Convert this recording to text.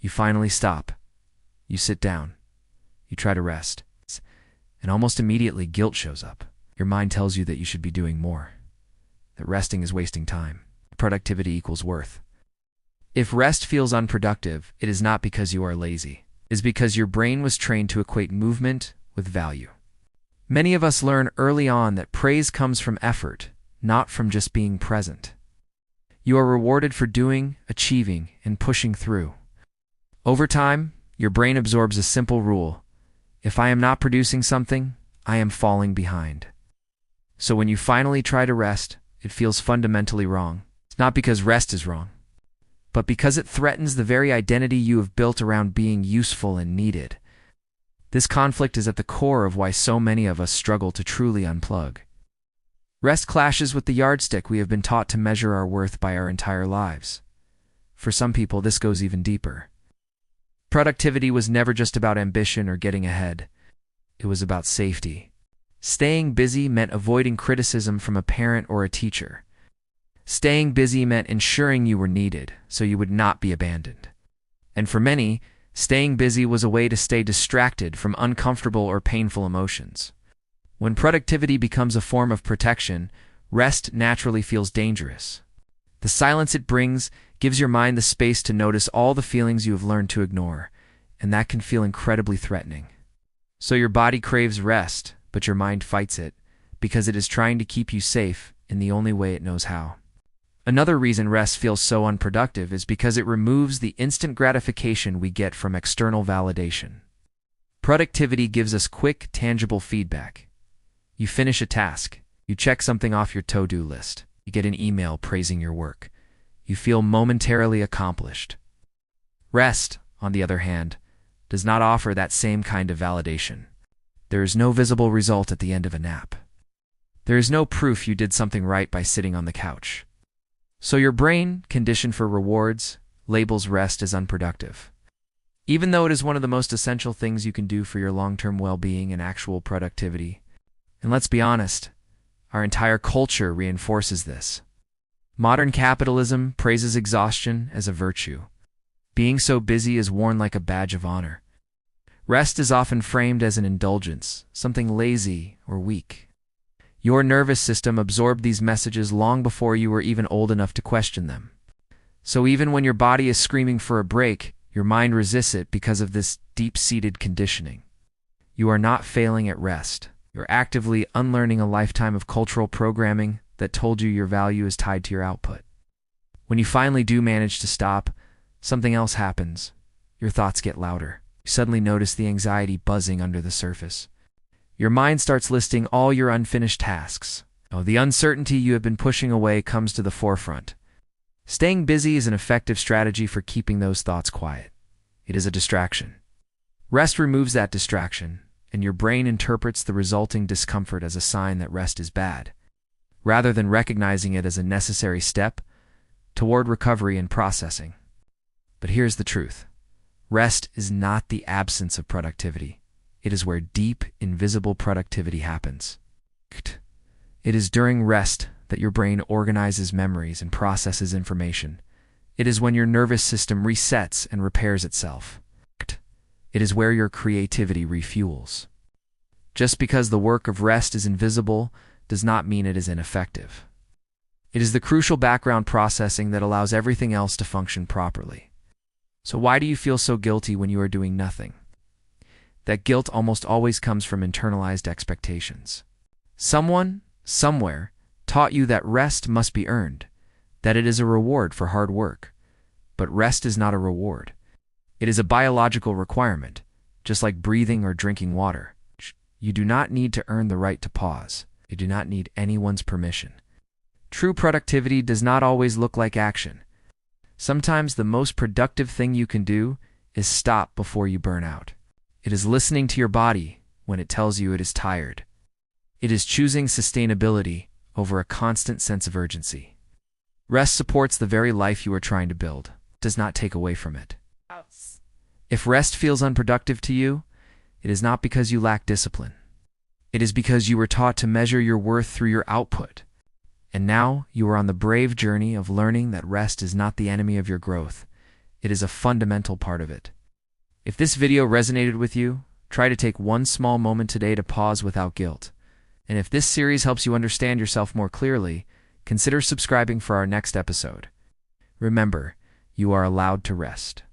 You finally stop. You sit down. You try to rest. And almost immediately, guilt shows up. Your mind tells you that you should be doing more, that resting is wasting time. Productivity equals worth. If rest feels unproductive, it is not because you are lazy. It is because your brain was trained to equate movement with value. Many of us learn early on that praise comes from effort, not from just being present. You are rewarded for doing, achieving, and pushing through. Over time, your brain absorbs a simple rule: if I am not producing something, I am falling behind. So when you finally try to rest, it feels fundamentally wrong. It's not because rest is wrong, but because it threatens the very identity you have built around being useful and needed. This conflict is at the core of why so many of us struggle to truly unplug. Rest clashes with the yardstick we have been taught to measure our worth by our entire lives. For some people, this goes even deeper. Productivity was never just about ambition or getting ahead. It was about safety. Staying busy meant avoiding criticism from a parent or a teacher. Staying busy meant ensuring you were needed, so you would not be abandoned. And for many, staying busy was a way to stay distracted from uncomfortable or painful emotions. When productivity becomes a form of protection, rest naturally feels dangerous. The silence it brings gives your mind the space to notice all the feelings you have learned to ignore, and that can feel incredibly threatening. So your body craves rest, but your mind fights it, because it is trying to keep you safe in the only way it knows how. Another reason rest feels so unproductive is because it removes the instant gratification we get from external validation. Productivity gives us quick, tangible feedback. You finish a task. You check something off your to-do list. You get an email praising your work. You feel momentarily accomplished. Rest, on the other hand, does not offer that same kind of validation. There is no visible result at the end of a nap. There is no proof you did something right by sitting on the couch. So your brain, conditioned for rewards, labels rest as unproductive. Even though it is one of the most essential things you can do for your long-term well-being and actual productivity. And let's be honest, our entire culture reinforces this. Modern capitalism praises exhaustion as a virtue. Being so busy is worn like a badge of honor. Rest is often framed as an indulgence, something lazy or weak. Your nervous system absorbed these messages long before you were even old enough to question them. So even when your body is screaming for a break, your mind resists it because of this deep-seated conditioning. You are not failing at rest. You're actively unlearning a lifetime of cultural programming that told you your value is tied to your output. When you finally do manage to stop, something else happens. Your thoughts get louder. You suddenly notice the anxiety buzzing under the surface. Your mind starts listing all your unfinished tasks. The uncertainty you have been pushing away comes to the forefront. Staying busy is an effective strategy for keeping those thoughts quiet. It is a distraction. Rest removes that distraction, and your brain interprets the resulting discomfort as a sign that rest is bad, rather than recognizing it as a necessary step toward recovery and processing. But here's the truth. Rest is not the absence of productivity. It is where deep, invisible productivity happens. It is during rest that your brain organizes memories and processes information. It is when your nervous system resets and repairs itself. It is where your creativity refuels. Just because the work of rest is invisible does not mean it is ineffective. It is the crucial background processing that allows everything else to function properly. So why do you feel so guilty when you are doing nothing? That guilt almost always comes from internalized expectations. Someone, somewhere, taught you that rest must be earned, that it is a reward for hard work. But rest is not a reward. It is a biological requirement, just like breathing or drinking water. You do not need to earn the right to pause. You do not need anyone's permission. True productivity does not always look like action. Sometimes the most productive thing you can do is stop before you burn out. It is listening to your body when it tells you it is tired. It is choosing sustainability over a constant sense of urgency. Rest supports the very life you are trying to build. It does not take away from it. If rest feels unproductive to you, it is not because you lack discipline. It is because you were taught to measure your worth through your output. And now you are on the brave journey of learning that rest is not the enemy of your growth. It is a fundamental part of it. If this video resonated with you, try to take one small moment today to pause without guilt. And if this series helps you understand yourself more clearly, consider subscribing for our next episode. Remember, you are allowed to rest.